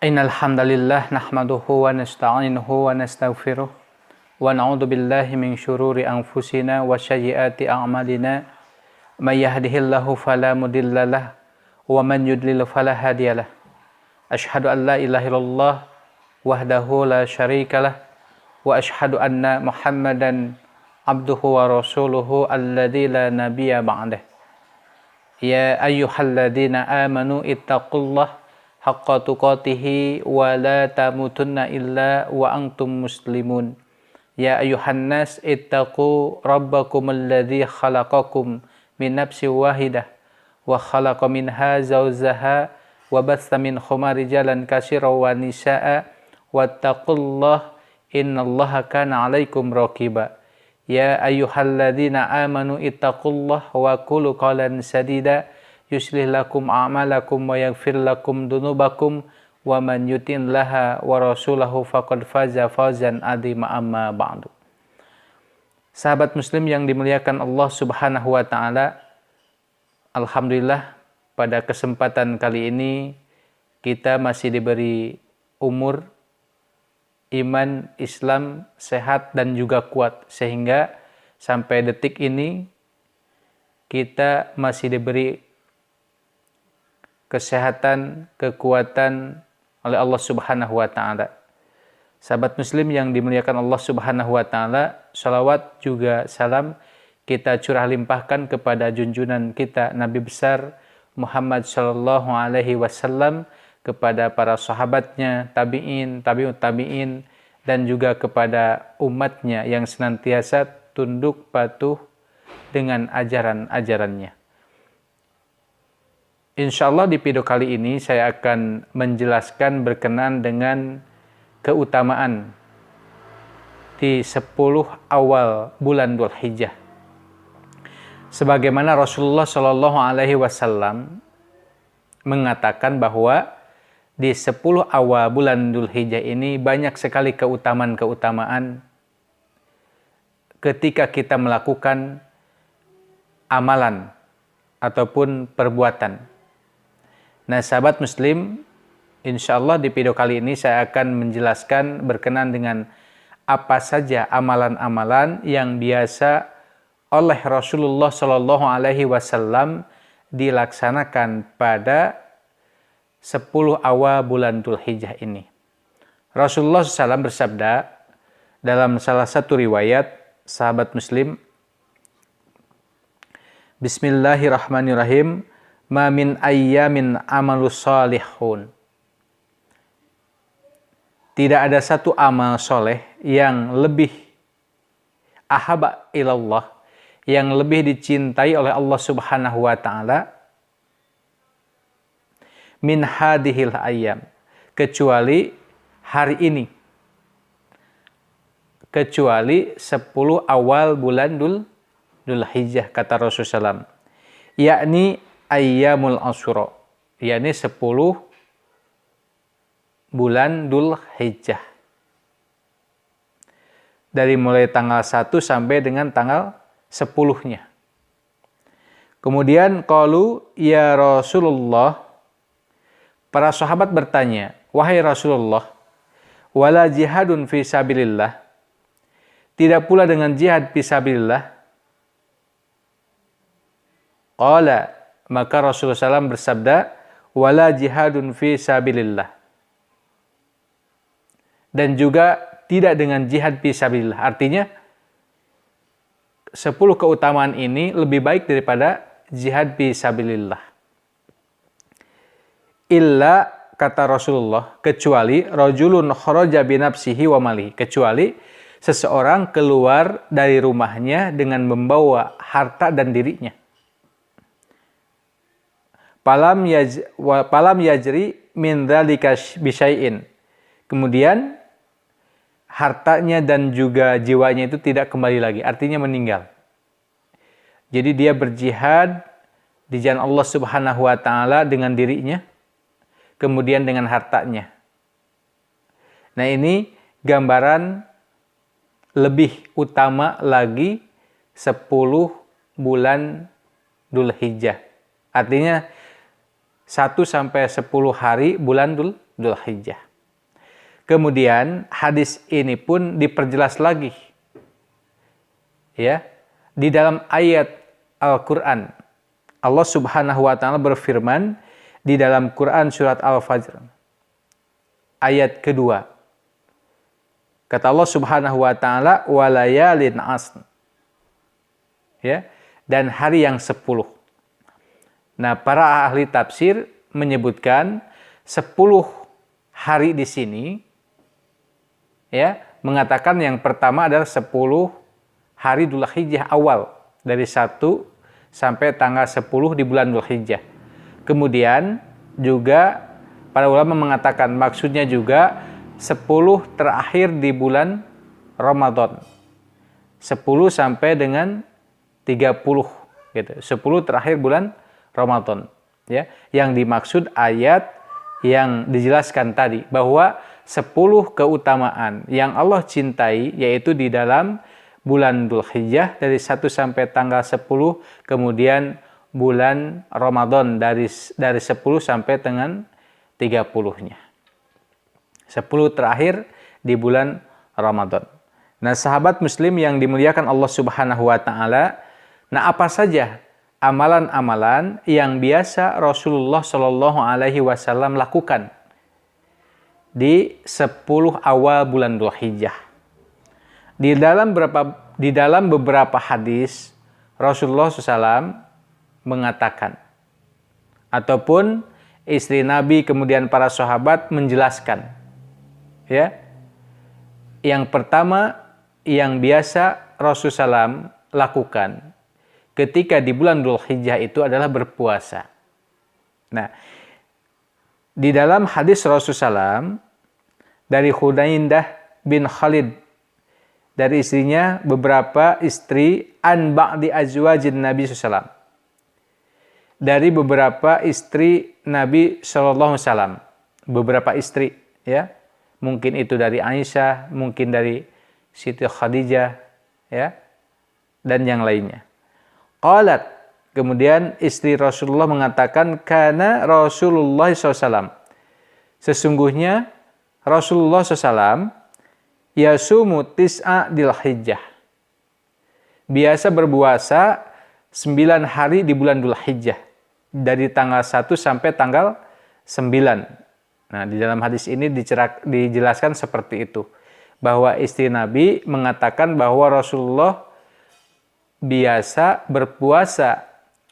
Innal hamdalillah nahmaduhu wa nasta'inuhu wa nastaghfiruh wa na'udzu billahi min syururi anfusina wa sayyiati a'malina may yahdihillahu fala mudhillalah wa man yudlil fala hadiyalah. Asyhadu an la ilaha illallah wahdahu la syarikalah wa asyhadu anna Muhammadan abduhu wa rasuluhu alladzi la nabiyya ba'dah. Ya ayyuhalladzina amanu ittaqullaha haqqa tuqatihi wa la tamutunna illa wa antum muslimun. Ya ayuhan nas ittaqu rabbakum alladzi khalaqakum min nafsin wahidah wa khalaqa minha zawjaha wa batha minhuma rijalan katsiran wa nisaa wattaqullaha innallaha kana 'alaikum raqiba. Ya ayyuhalladzina amanu ittaqullaha wa qulu qawlan sadida yuslih lakum a'malakum wa yaghfir lakum dunubakum wa man yuti'illaha wa rasulahu faqad faza fawzan 'azima amma ba'du. Sahabat muslim yang dimuliakan Allah Subhanahu wa taala, alhamdulillah pada kesempatan kali ini kita masih diberi umur, iman, Islam sehat dan juga kuat, sehingga sampai detik ini kita masih diberi kesehatan, kekuatan oleh Allah Subhanahu wa taala. Sahabat muslim yang dimuliakan Allah Subhanahu wa taala, salawat juga salam kita curah limpahkan kepada junjungan kita Nabi besar Muhammad sallallahu alaihi wasallam, kepada para sahabatnya, tabi'in, tabi'ut tabi'in, dan juga kepada umatnya yang senantiasa tunduk patuh dengan ajaran-ajarannya. Insyaallah di video kali ini saya akan menjelaskan berkenaan dengan keutamaan di 10 awal bulan Dzulhijjah. Sebagaimana Rasulullah Shallallahu alaihi wasallam mengatakan bahwa di 10 awal bulan Dzulhijjah ini banyak sekali keutamaan-keutamaan ketika kita melakukan amalan ataupun perbuatan. Nah, sahabat muslim, insyaallah di video kali ini saya akan menjelaskan berkenaan dengan apa saja amalan-amalan yang biasa oleh Rasulullah Shallallahu alaihi wasallam dilaksanakan pada 10 awal bulan Dzulhijjah ini. Rasulullah SAW bersabda dalam salah satu riwayat, sahabat muslim, Bismillahirrahmanirrahim, ma min ayyamin amalus salihun. Tidak ada satu amal soleh yang lebih ahaba ilallah, yang lebih dicintai oleh Allah Subhanahu wa taala, min hadihil ayyam, kecuali hari ini, kecuali 10 awal bulan Dzulhijjah, kata Rasulullah SAW, yakni ayyamul asyura, yakni 10 bulan Dzulhijjah, dari mulai tanggal 1 sampai dengan tanggal 10-nya. Kemudian qalu ya Rasulullah, para sahabat bertanya, wahai Rasulullah, wala jihadun fi sabilillah, tidak pula dengan jihad fi sabilillah? Qala, maka Rasulullah SAW bersabda, wala jihadun fi sabilillah, dan juga tidak dengan jihad fi sabilillah. Artinya 10 keutamaan ini lebih baik daripada jihad fi sabilillah. Illa, kata Rasulullah, kecuali rajulun kharaja bi nafsihi wa malihi, kecuali seseorang keluar dari rumahnya dengan membawa harta dan dirinya. Palam yajri min dzalika bisyai'in, kemudian hartanya dan juga jiwanya itu tidak kembali lagi, artinya meninggal. Jadi dia berjihad di jalan Allah Subhanahu wa taala dengan dirinya, kemudian dengan hartanya. Nah, ini gambaran lebih utama lagi 10 bulan Dzulhijjah. Artinya 1 sampai 10 hari bulan Dzulhijjah. Kemudian hadis ini pun diperjelas lagi. Ya, di dalam ayat Al-Qur'an Allah Subhanahu wa taala berfirman di dalam Quran surat Al-Fajr ayat kedua. Kata Allah Subhanahu wa taala walayalin asn. Ya, dan hari yang 10. Nah, para ahli tafsir menyebutkan 10 hari di sini ya, mengatakan yang pertama adalah 10 hari Dzulhijjah awal dari 1 sampai tanggal 10 di bulan Dzulhijjah. Kemudian juga para ulama mengatakan maksudnya juga 10 terakhir di bulan Ramadan. 10 sampai dengan 30 gitu. 10 terakhir bulan Ramadan ya. Yang dimaksud ayat yang dijelaskan tadi bahwa 10 keutamaan yang Allah cintai yaitu di dalam bulan Dzulhijjah dari 1 sampai tanggal 10, kemudian bulan Ramadan dari 10 sampai dengan 30-nya. 10 terakhir di bulan Ramadan. Nah, sahabat muslim yang dimuliakan Allah Subhanahu wa taala, nah apa saja amalan-amalan yang biasa Rasulullah Shallallahu alaihi wasallam lakukan di 10 awal bulan Dzulhijjah. Di dalam beberapa hadis Rasulullah SAW mengatakan ataupun istri Nabi kemudian para sahabat menjelaskan ya. Yang pertama yang biasa Rasulullah SAW lakukan ketika di bulan Dzulhijjah itu adalah berpuasa. Nah, di dalam hadis Rasulullah SAW dari Hudaindah bin Khalid dari istrinya beberapa istri an ba'di azwajin Nabi SAW. Dari beberapa istri Nabi SAW. Beberapa istri ya. Mungkin itu dari Aisyah, mungkin dari Siti Khadijah ya. Dan yang lainnya. Qalat, kemudian istri Rasulullah mengatakan kana Rasulullah SAW. Sesungguhnya Rasulullah SAW yasumu tis'a Dzulhijjah. Biasa berpuasa 9 hari di bulan Dzulhijjah. Dari tanggal 1 sampai tanggal 9. Nah, di dalam hadis ini dijelaskan seperti itu. Bahwa istri Nabi mengatakan bahwa Rasulullah biasa berpuasa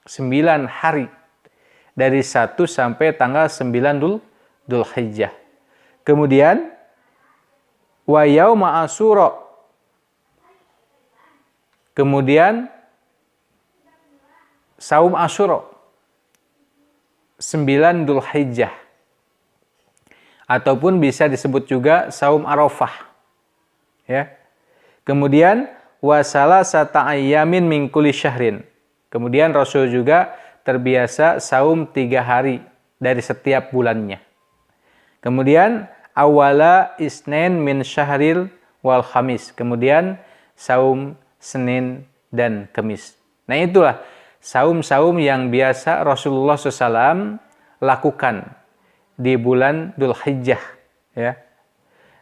9 hari. Dari 1 sampai tanggal 9 Dzulhijjah. Kemudian wa yauma Asyura. Kemudian saum Asyura 9 Dzulhijjah. Ataupun bisa disebut juga saum Arafah. Ya. Kemudian wa salasata ayyamin min kulli syahrin. Kemudian Rasul juga terbiasa saum 3 hari dari setiap bulannya. Kemudian awala isnin min syahril wal khamis. Kemudian saum Senin dan Kamis. Nah, itulah saum-saum yang biasa Rasulullah SAW lakukan di bulan Dzulhijjah ya.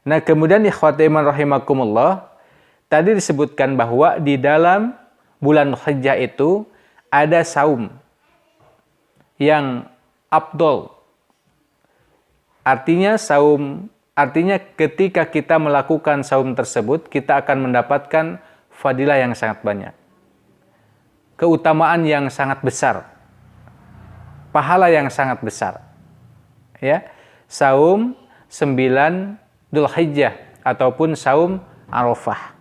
Nah, kemudian ikhwati iman rahimakumullah, tadi disebutkan bahwa di dalam bulan Dzulhijjah itu ada saum yang afdol. Artinya ketika kita melakukan saum tersebut, kita akan mendapatkan fadilah yang sangat banyak. Keutamaan yang sangat besar. Pahala yang sangat besar. Ya, saum 9 Dzulhijjah ataupun saum Arafah.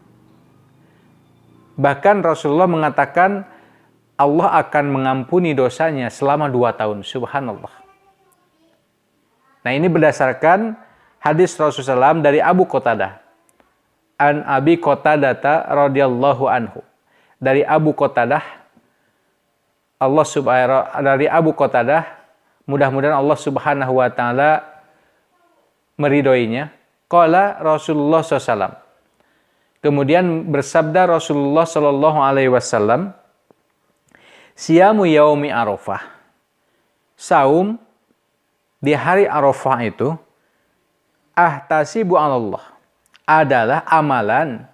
Bahkan Rasulullah mengatakan Allah akan mengampuni dosanya selama 2 tahun. Subhanallah. Nah, ini berdasarkan hadis Rasulullah SAW dari Abu Qatadah. An Abi Qatadah radhiyallahu anhu. Dari Abu Qatadah, dari Abu Qatadah, mudah-mudahan Allah Subhanahu wa taala meridhoinya. Qala Rasulullah SAW. Kemudian bersabda Rasulullah sallallahu alaihi wasallam, siyamu yaumi Arafah. Saum di hari Arafah itu ahtasibu 'ala Allah adalah amalan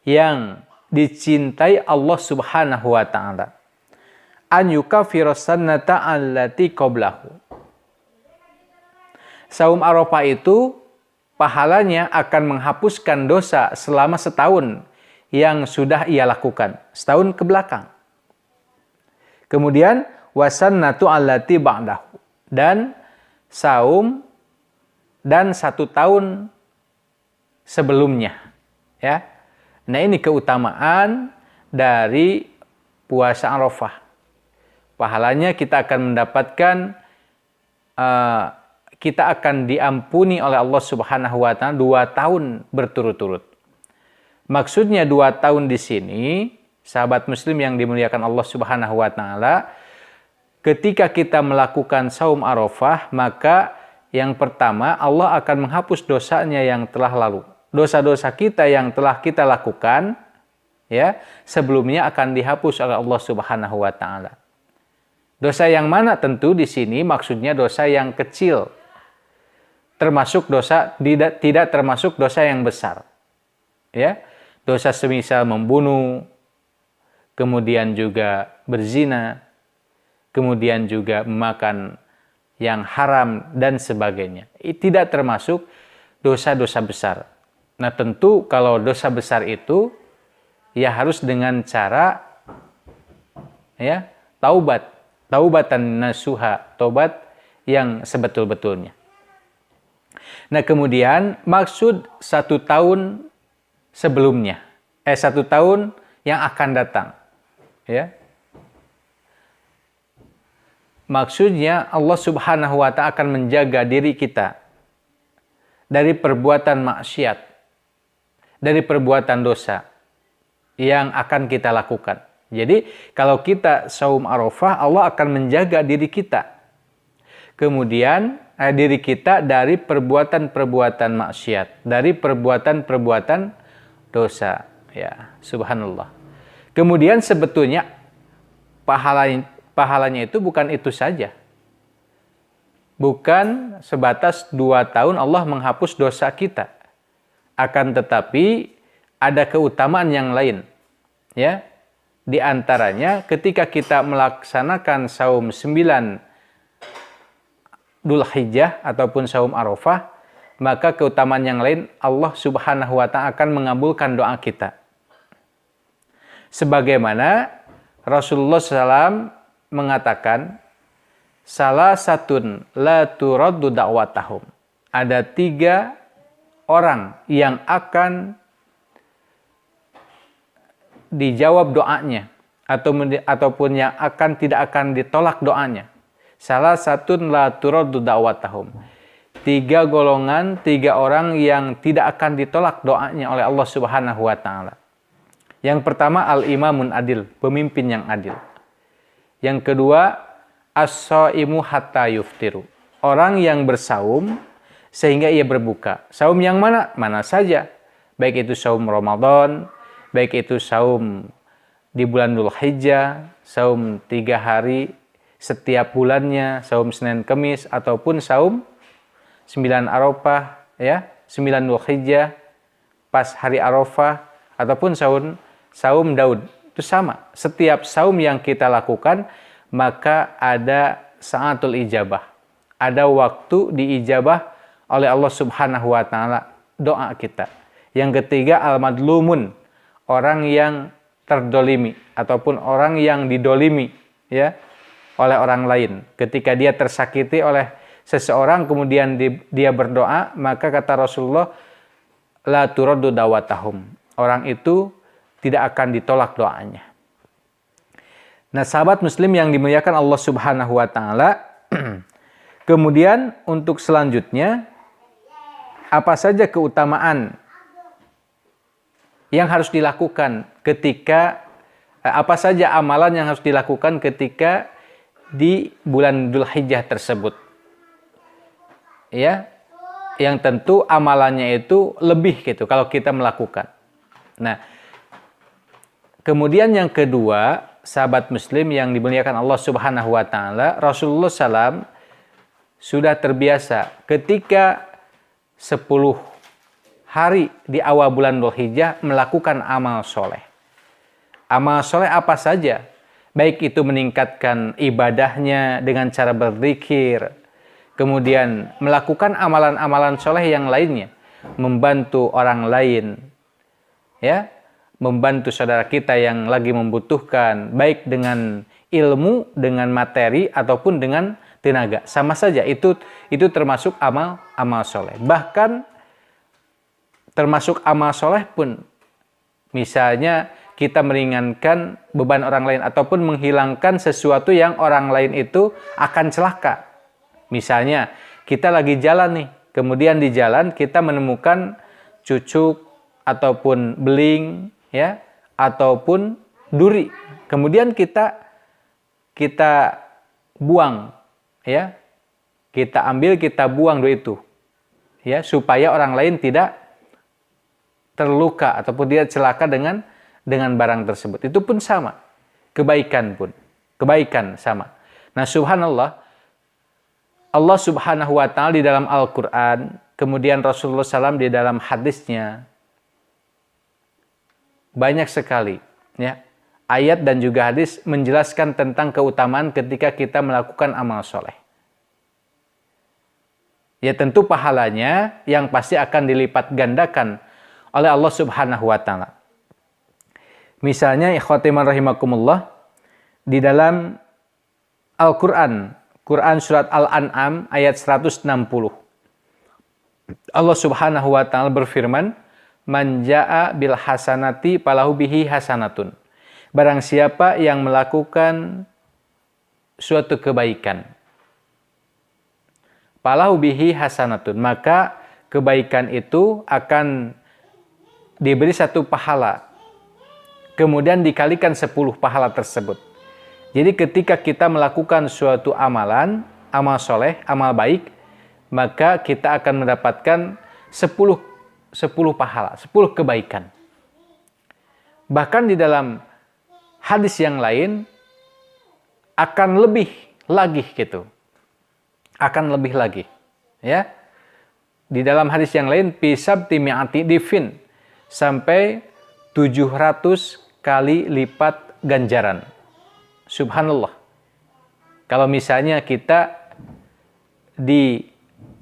yang dicintai Allah Subhanahu wa taala. An yukaffiras sanata allati qablahu. Saum Arafah itu pahalanya akan menghapuskan dosa selama setahun yang sudah ia lakukan, setahun ke belakang. Kemudian wasannatu allati ba'dahu, dan saum dan 1 tahun sebelumnya, ya. Nah, ini keutamaan dari puasa Arafah. Pahalanya kita akan mendapatkan, kita akan diampuni oleh Allah Subhanahu wa taala 2 tahun berturut-turut. Maksudnya 2 tahun di sini, sahabat muslim yang dimuliakan Allah Subhanahu wa taala, ketika kita melakukan saum Arafah, maka yang pertama Allah akan menghapus dosanya yang telah lalu. Dosa-dosa kita yang telah kita lakukan, ya, sebelumnya akan dihapus oleh Allah Subhanahu wa taala. Dosa yang mana? Tentu di sini maksudnya dosa yang kecil. Termasuk dosa, tidak termasuk dosa yang besar. Ya, dosa semisal membunuh, kemudian juga berzina, kemudian juga memakan yang haram dan sebagainya. Tidak termasuk dosa-dosa besar. Nah, tentu kalau dosa besar itu ya harus dengan cara, ya, taubatan nasuha, tobat yang sebetul-betulnya. Nah, kemudian maksud 1 tahun sebelumnya, 1 tahun yang akan datang, ya. Maksudnya Allah Subhanahu wa taala akan menjaga diri kita dari perbuatan maksiat, dari perbuatan dosa yang akan kita lakukan. Jadi, kalau kita saum Arafah, Allah akan menjaga diri kita. Kemudian, diri kita dari perbuatan-perbuatan maksiat, dari perbuatan-perbuatan dosa. Ya, subhanallah. Kemudian sebetulnya pahalanya itu bukan itu saja. Bukan sebatas 2 tahun Allah menghapus dosa kita. Akan tetapi ada keutamaan yang lain. Ya. Di antaranya ketika kita melaksanakan saum 9 Dzulhijjah ataupun saum Arafah, maka keutamaan yang lain Allah Subhanahu wa taala akan mengabulkan doa kita. Sebagaimana Rasulullah SAW mengatakan, salah satun la turaddu da'watahum. Ada 3 orang yang akan dijawab doanya, ataupun yang tidak akan ditolak doanya. Salah satun la turaddu da'watahum. 3 golongan, 3 orang yang tidak akan ditolak doanya oleh Allah Subhanahu wa taala. Yang pertama, al-imamun adil, pemimpin yang adil. Yang kedua, as-shaimu hatta yuftiru, orang yang bersaum sehingga ia berbuka. Saum yang mana? Mana saja. Baik itu saum Ramadan, baik itu saum di bulan Dzulhijjah, saum 3 hari setiap bulannya, saum Senin Kamis, ataupun saum 9 Arafah, ya, 9 Dzulhijjah pas hari Arafah, ataupun saum Daud. Itu sama. Setiap saum yang kita lakukan, maka ada sa'atul ijabah. Ada waktu diijabah oleh Allah Subhanahu wa taala doa kita. Yang ketiga, al-madlumun, orang yang terdolimi ataupun orang yang didolimi, ya, oleh orang lain. Ketika dia tersakiti oleh seseorang kemudian dia berdoa, maka kata Rasulullah, la turaddu da'watahum. Orang itu tidak akan ditolak doanya. Nah, sahabat muslim yang dimuliakan Allah Subhanahu wa taala, kemudian untuk selanjutnya, apa saja keutamaan yang harus dilakukan ketika, apa saja amalan yang harus dilakukan ketika di bulan Dzulhijjah tersebut. Ya, yang tentu amalannya itu lebih gitu kalau kita melakukan. Nah, kemudian yang kedua, sahabat muslim yang dimuliakan Allah Subhanahu wa taala, Rasulullah SAW sudah terbiasa ketika 10 hari di awal bulan Dzulhijjah melakukan amal soleh. Amal soleh apa saja? Baik itu meningkatkan ibadahnya dengan cara berzikir, kemudian melakukan amalan-amalan soleh yang lainnya, membantu orang lain, ya, membantu saudara kita yang lagi membutuhkan, baik dengan ilmu, dengan materi, ataupun dengan tenaga. Sama saja, itu termasuk amal soleh. Bahkan termasuk amal soleh pun, misalnya kita meringankan beban orang lain, ataupun menghilangkan sesuatu yang orang lain itu akan celaka. Misalnya, kita lagi jalan nih, kemudian di jalan kita menemukan cucuk, ataupun beling, ya, ataupun duri. Kemudian kita buang, ya, kita ambil, kita buang duri itu, ya, supaya orang lain tidak terluka ataupun dia celaka dengan barang tersebut. Itu pun sama, kebaikan sama. Nah, subhanallah, Allah subhanahu wa ta'ala di dalam Al-Quran, kemudian Rasulullah SAW di dalam hadisnya, banyak sekali, ya, ayat dan juga hadis menjelaskan tentang keutamaan ketika kita melakukan amal soleh. Ya, tentu pahalanya yang pasti akan dilipat gandakan oleh Allah subhanahu wa ta'ala. Misalnya, ikhwatiman rahimakumullah, di dalam Al-Quran, Quran surat Al-An'am ayat 160. Allah subhanahu wa ta'ala berfirman, "Man ja'a bil hasanati falahu bihi hasanatun." Barang siapa yang melakukan suatu kebaikan, falahu bihi hasanatun, maka kebaikan itu akan diberi satu pahala, kemudian dikalikan 10 pahala tersebut. Jadi ketika kita melakukan suatu amalan, amal soleh, amal baik, maka kita akan mendapatkan 10 pahala, 10 kebaikan. Bahkan di dalam hadis yang lain akan lebih lagi gitu. Akan lebih lagi, ya. Di dalam hadis yang lain, pisabti mi'ati difin, sampai 700 kali lipat ganjaran. Subhanallah. Kalau misalnya kita di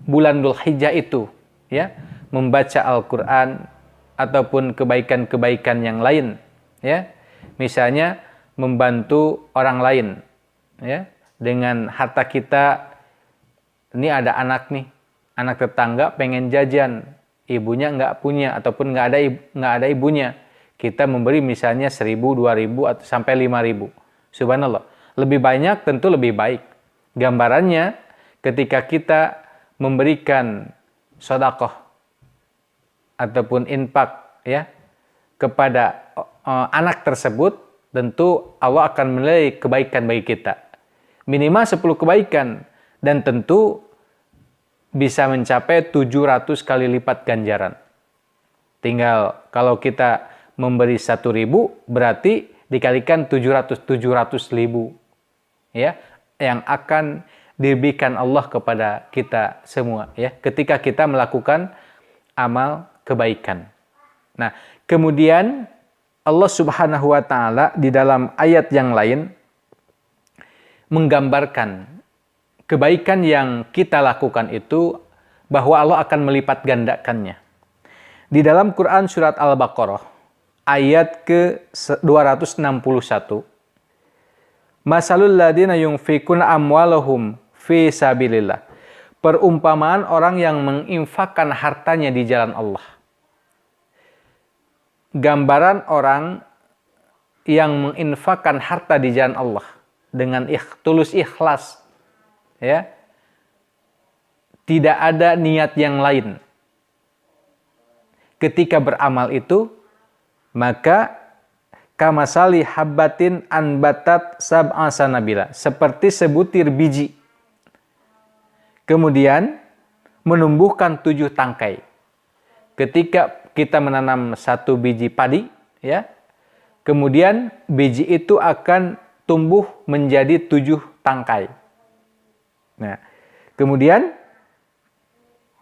bulan Dzulhijjah itu, ya, membaca Al-Quran ataupun kebaikan-kebaikan yang lain, ya, misalnya membantu orang lain, ya, dengan harta kita. Ini ada anak nih, anak tetangga pengen jajan, ibunya nggak punya ataupun nggak ada ibunya, kita memberi misalnya 1.000, 2.000 atau sampai 5.000. Subhanallah, lebih banyak tentu lebih baik. Gambarannya ketika kita memberikan sedekah ataupun infak, ya, kepada anak tersebut, tentu Allah akan menilai kebaikan bagi kita. Minimal 10 kebaikan, dan tentu bisa mencapai 700 kali lipat ganjaran. Tinggal kalau kita memberi 1.000, berarti dikalikan 700.000, ya, yang akan diberikan Allah kepada kita semua, ya, ketika kita melakukan amal kebaikan. Nah, kemudian Allah subhanahu wa ta'ala di dalam ayat yang lain menggambarkan kebaikan yang kita lakukan itu bahwa Allah akan melipat gandakannya. Di dalam Quran surat Al-Baqarah ayat ke-261, masalul ladina yunfikuna amwalahum fi sabilillah, perumpamaan orang yang menginfakkan hartanya di jalan Allah. Gambaran orang yang menginfakkan harta di jalan Allah dengan tulus ikhlas, ya, tidak ada niat yang lain. Ketika beramal itu, maka kamasali habbatin anbatat sab'a sanabila, seperti sebutir biji kemudian menumbuhkan 7 tangkai. Ketika kita menanam 1 biji padi, ya, kemudian biji itu akan tumbuh menjadi 7 tangkai. Nah, kemudian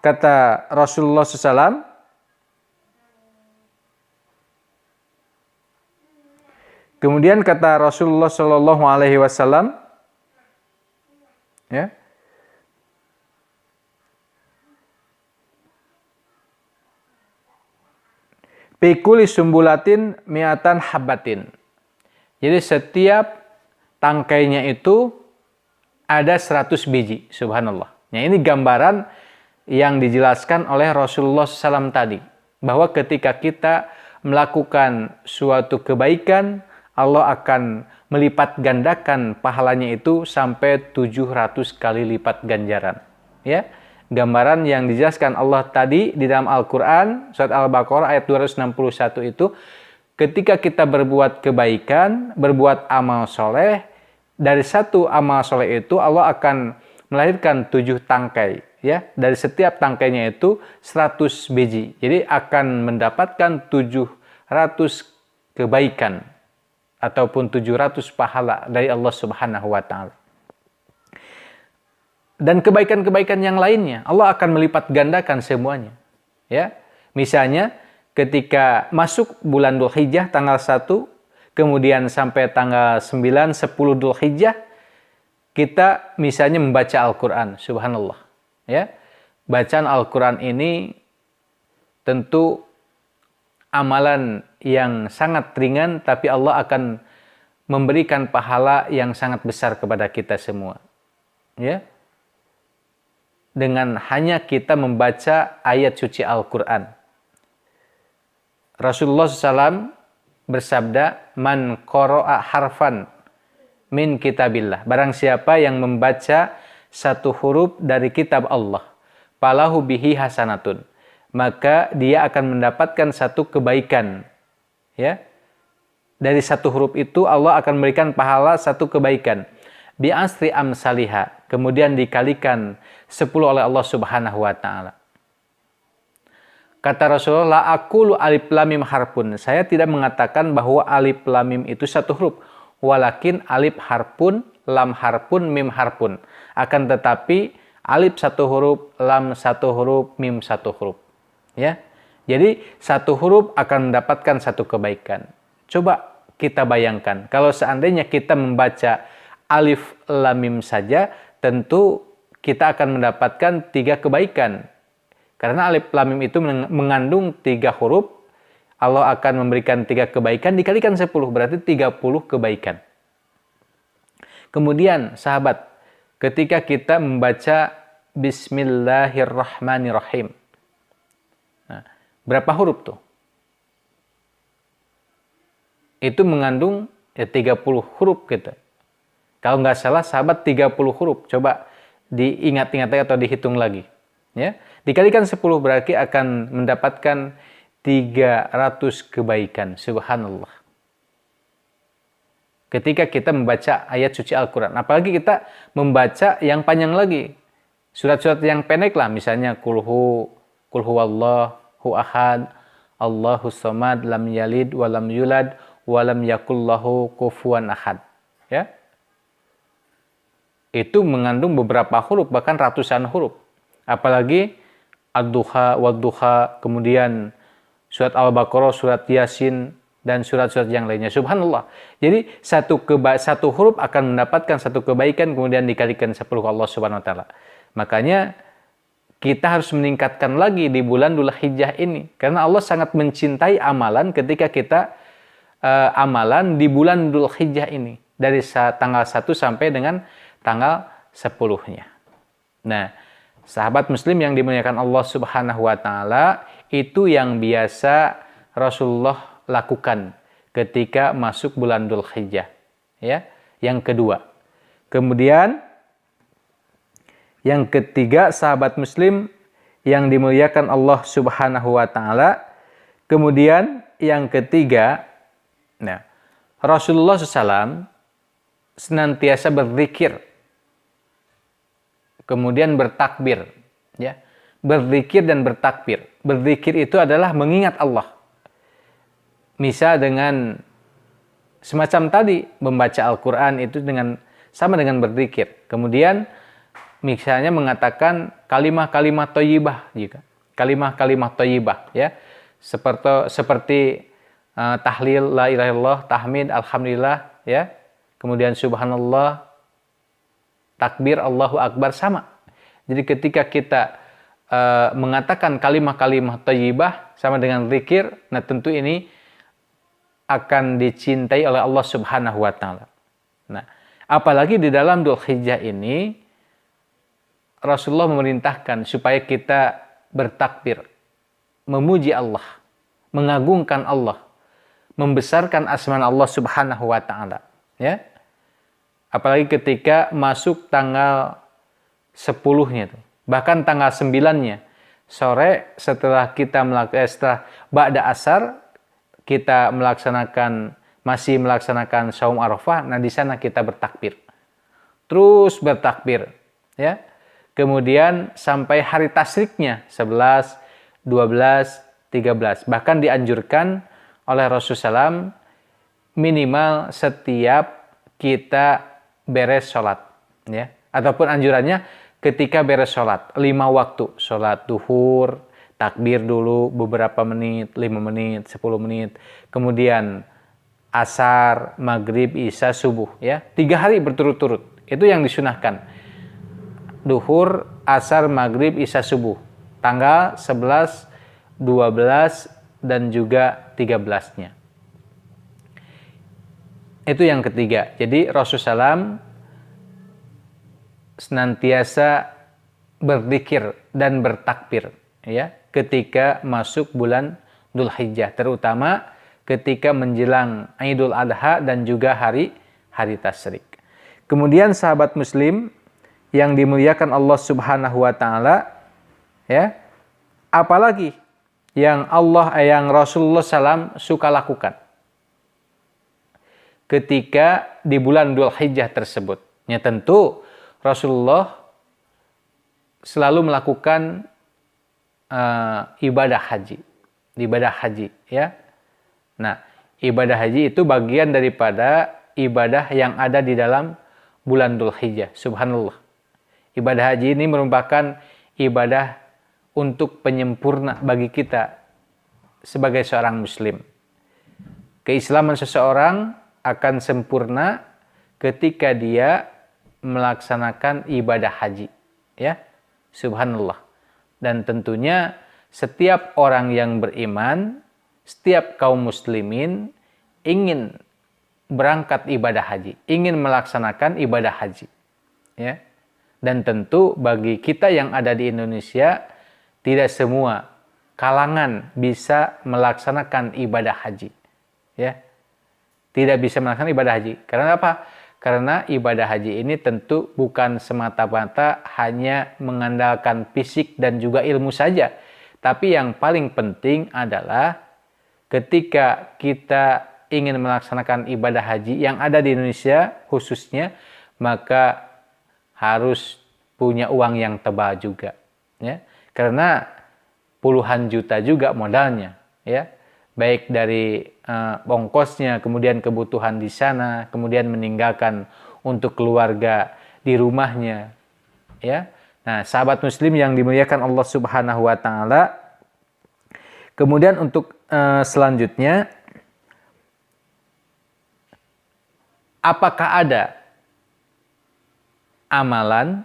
kata Rasulullah SAW, kemudian kata Rasulullah Shallallahu Alaihi Wasallam, ya, pikuli sumbulatin miatan habatin. Jadi setiap tangkainya itu ada 100 biji, subhanallah. Nah, ini gambaran yang dijelaskan oleh Rasulullah SAW tadi, bahwa ketika kita melakukan suatu kebaikan, Allah akan melipat gandakan pahalanya itu sampai 700 kali lipat ganjaran. Ya, gambaran yang dijelaskan Allah tadi di dalam Al-Quran, surat Al-Baqarah ayat 261 itu, ketika kita berbuat kebaikan, berbuat amal soleh, dari satu amal soleh itu Allah akan melahirkan 7 tangkai. Ya, dari setiap tangkainya itu 100 biji. Jadi akan mendapatkan 700 kebaikan ataupun 700 pahala dari Allah Subhanahu wa taala. Dan kebaikan-kebaikan yang lainnya Allah akan melipat gandakan semuanya. Ya. Misalnya ketika masuk bulan Dzulhijjah tanggal 1, kemudian sampai tanggal 9, 10 Dzulhijjah, kita misalnya membaca Al-Quran, subhanallah. Ya, bacaan Al-Quran ini tentu amalan yang sangat ringan, tapi Allah akan memberikan pahala yang sangat besar kepada kita semua. Ya, dengan hanya kita membaca ayat suci Al-Quran. Rasulullah SAW bersabda, man qara'a harfan min kitabillah. Barang siapa yang membaca satu huruf dari kitab Allah, falahu bihi hasanatun, maka dia akan mendapatkan satu kebaikan. Ya, dari satu huruf itu Allah akan memberikan pahala satu kebaikan. Bi asri amsaliha, kemudian dikalikan 10 oleh Allah Subhanahu wa taala. Kata Rasulullah, la aqulu alif lam mim harfun. Saya tidak mengatakan bahwa alif lam mim itu satu huruf, walakin alif harfun, lam harfun, mim harfun. Akan tetapi alif satu huruf, lam satu huruf, mim satu huruf. Ya. Jadi satu huruf akan mendapatkan satu kebaikan. Coba kita bayangkan kalau seandainya kita membaca alif lam mim saja, tentu kita akan mendapatkan 3 kebaikan. Karena alif lam mim itu mengandung 3 huruf, Allah akan memberikan 3 kebaikan dikalikan 10, berarti 30 kebaikan. Kemudian sahabat, ketika kita membaca Bismillahirrahmanirrahim, nah, berapa huruf tuh? Itu mengandung 30 huruf gitu. Kalau nggak salah sahabat 30 huruf. Coba diingat-ingat atau dihitung lagi. Ya, dikalikan 10 berarti akan mendapatkan 300 kebaikan. Subhanallah. Ketika kita membaca ayat suci Al-Quran. Apalagi kita membaca yang panjang lagi. Surat-surat yang pendek lah. Misalnya kulhu wallahu ahad, Allahus samad, lam yalid, walam yulad, walam yakullahu kufuwan ahad. Ya. Itu mengandung beberapa huruf, bahkan ratusan huruf. Apalagi ad-duha, wad-duha, kemudian surat Al-Baqarah, surat Yasin, dan surat-surat yang lainnya. Subhanallah. Jadi satu huruf akan mendapatkan satu kebaikan, kemudian dikalikan 10 Allah Subhanahu wa taala. Makanya kita harus meningkatkan lagi di bulan Dzulhijjah ini, karena Allah sangat mencintai amalan ketika kita amalan di bulan Dzulhijjah ini dari tanggal 1 sampai dengan tanggal 10-nya. Nah, sahabat muslim yang dimuliakan Allah Subhanahu wa taala, itu yang biasa Rasulullah lakukan ketika masuk bulan Dzulhijjah. Ya, yang kedua. Kemudian yang ketiga, sahabat muslim yang dimuliakan Allah Subhanahu wa taala, kemudian yang ketiga, nah, Rasulullah SAW senantiasa berzikir, kemudian bertakbir, ya, berzikir dan bertakbir. Berzikir itu adalah mengingat Allah. Misal dengan semacam tadi membaca Al-Quran itu sama dengan berzikir. Kemudian misalnya mengatakan kalimah-kalimah thayyibah juga. Kalimah-kalimah thayyibah ya. Seperti tahlil la ilaha illallah, tahmid alhamdulillah ya. Kemudian subhanallah, takbir Allahu akbar sama. Jadi ketika kita mengatakan kalimah-kalimah thayyibah sama dengan zikir, nah tentu ini akan dicintai oleh Allah Subhanahu wa taala. Nah, apalagi di dalam Dzulhijjah ini Rasulullah memerintahkan supaya kita bertakbir, memuji Allah, mengagungkan Allah, membesarkan asma Allah Subhanahu wa taala, ya. Apalagi ketika masuk tanggal 10-nya tuh. Bahkan tanggal 9-nya sore setelah kita setelah ba'da asar kita masih melaksanakan saum Arafah, nah di sana kita bertakbir. Terus bertakbir, ya. Kemudian sampai hari tasriknya 11, 12, 13. Bahkan dianjurkan oleh Rasulullah SAW minimal setiap kita beres sholat. Ya. Ataupun anjurannya ketika beres sholat. 5 waktu. Sholat duhur, takbir dulu beberapa menit, 5 menit, 10 menit. Kemudian asar, maghrib, isya, subuh. Ya. 3 hari berturut-turut. Itu yang disunahkan. Duhur, asar, maghrib, isya, subuh. Tanggal 11, 12, dan juga 13-nya. Itu yang ketiga. Jadi Rasulullah SAW senantiasa berzikir dan bertakbir ya ketika masuk bulan Dzulhijjah, terutama ketika menjelang Idul Adha dan juga hari tasyrik. Kemudian sahabat muslim yang dimuliakan Allah Subhanahu wa taala, ya. Apalagi yang Rasulullah SAW suka lakukan ketika di bulan Dzulhijjah tersebut. Ya tentu Rasulullah selalu melakukan ibadah haji, ya. Nah, ibadah haji itu bagian daripada ibadah yang ada di dalam bulan Dzulhijjah. Subhanallah. Ibadah haji ini merupakan ibadah untuk penyempurna bagi kita sebagai seorang muslim. Keislaman seseorang akan sempurna ketika dia melaksanakan ibadah haji. Ya, subhanallah. Dan tentunya setiap orang yang beriman, setiap kaum muslimin ingin berangkat ibadah haji, ingin melaksanakan ibadah haji. Ya. Dan tentu bagi kita yang ada di Indonesia, tidak semua kalangan bisa melaksanakan ibadah haji. Ya. Tidak bisa melaksanakan ibadah haji. Karena apa? Karena ibadah haji ini tentu bukan semata-mata hanya mengandalkan fisik dan juga ilmu saja. Tapi yang paling penting adalah ketika kita ingin melaksanakan ibadah haji yang ada di Indonesia khususnya, maka harus punya uang yang tebal juga, ya. Karena puluhan juta juga modalnya, ya. Baik dari ongkosnya, kemudian kebutuhan di sana, kemudian meninggalkan untuk keluarga di rumahnya, ya. Nah, sahabat muslim yang dimuliakan Allah Subhanahu wa taala. Kemudian untuk selanjutnya, apakah ada amalan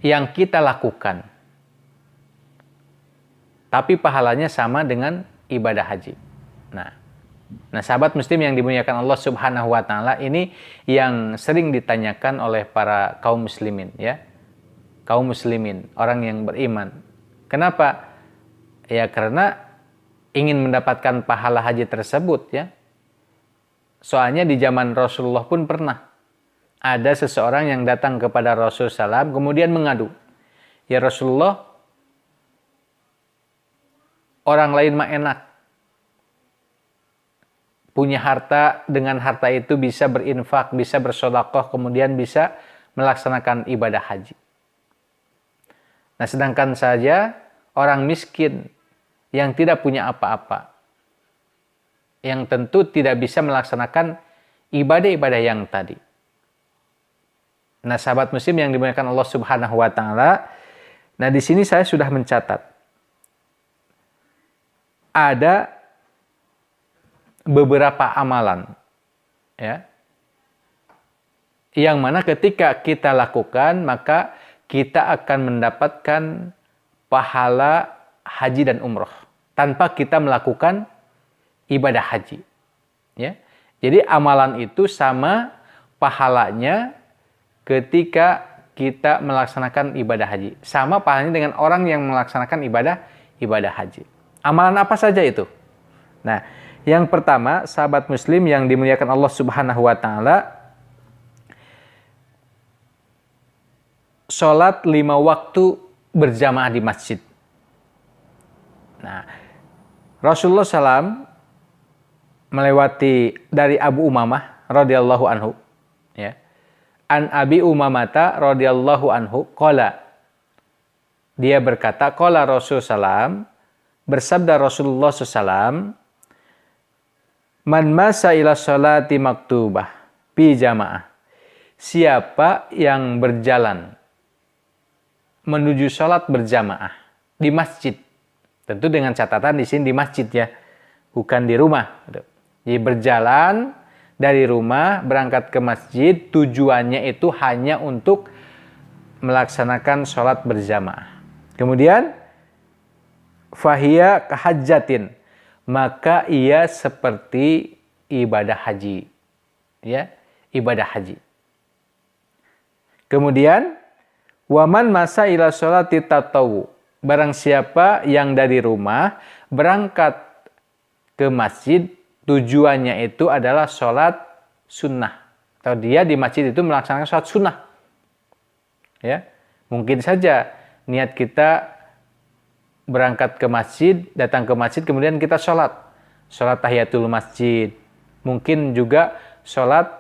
yang kita lakukan tapi pahalanya sama dengan ibadah haji? Nah, sahabat muslim yang dimuliakan Allah Subhanahu wa taala, ini yang sering ditanyakan oleh para kaum muslimin, ya. Kaum muslimin, orang yang beriman. Kenapa? Ya karena ingin mendapatkan pahala haji tersebut, ya. Soalnya di zaman Rasulullah pun pernah ada seseorang yang datang kepada Rasulullah SAW kemudian mengadu, ya Rasulullah, orang lain mah enak, punya harta, dengan harta itu bisa berinfak, bisa bersedekah, kemudian bisa melaksanakan ibadah haji. Nah, sedangkan saja orang miskin yang tidak punya apa-apa, yang tentu tidak bisa melaksanakan ibadah-ibadah yang tadi. Nah, sahabat muslim yang dimuliakan Allah Subhanahu wa taala, nah di sini saya sudah mencatat ada beberapa amalan ya. Yang mana ketika kita lakukan maka kita akan mendapatkan pahala haji dan umroh tanpa kita melakukan ibadah haji. Ya. Jadi amalan itu sama pahalanya ketika kita melaksanakan ibadah haji. Sama pahalanya dengan orang yang melaksanakan ibadah haji. Amalan apa saja itu? Nah, yang pertama, sahabat muslim yang dimuliakan Allah Subhanahu wa taala, sholat 5 waktu berjamaah di masjid. Nah, Rasulullah SAW melewati dari Abu Umamah radhiyallahu anhu, ya. An Abi Umamata radhiyallahu anhu qala, dia berkata, qala Rasul sallam, bersabda Rasulullah SAW, man masa ila sholati maktubah bi jamaah, siapa yang berjalan menuju sholat berjamaah di masjid, tentu dengan catatan di sini di masjid ya, bukan di rumah. Jadi berjalan dari rumah berangkat ke masjid, tujuannya itu hanya untuk melaksanakan sholat berjamaah. Kemudian fahiya kahajjatin, maka ia seperti ibadah haji, ya, ibadah haji. Kemudian waman masa ila sholati tatawu, barang siapa yang dari rumah berangkat ke masjid, tujuannya itu adalah sholat sunnah, atau dia di masjid itu melaksanakan sholat sunnah. Ya, mungkin saja niat kita berangkat ke masjid, datang ke masjid, kemudian kita sholat tahiyatul masjid, mungkin juga sholat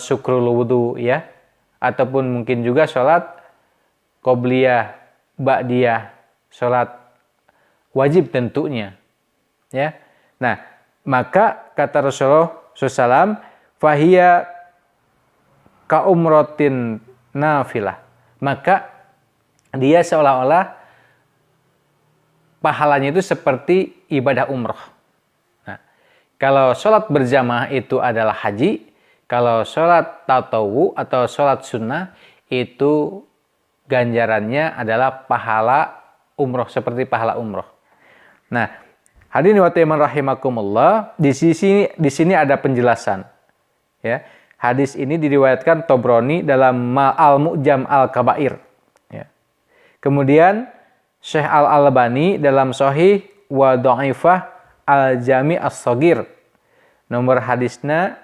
syukrul wudu, ya, ataupun mungkin juga sholat qobliyah, ba'diyah, sholat wajib tentunya, ya. Nah, maka kata Rasulullah SAW, fahiya ka umrotin nafilah, maka dia seolah-olah pahalanya itu seperti ibadah umroh. Nah, kalau sholat berjamaah itu adalah haji, kalau sholat tatawu atau sholat sunnah itu ganjarannya adalah pahala umroh, seperti pahala umroh. Nah, hadirin wa ta'iman rahimakumullah, di sini ada penjelasan. Ya, hadis ini diriwayatkan Tobroni dalam Al-Mu'jam Al-Kabair. Ya. Kemudian Syekh Al-Albani dalam Sahih wa Dha'ifah Al-Jami' As-Shaghir. Nomor hadisnya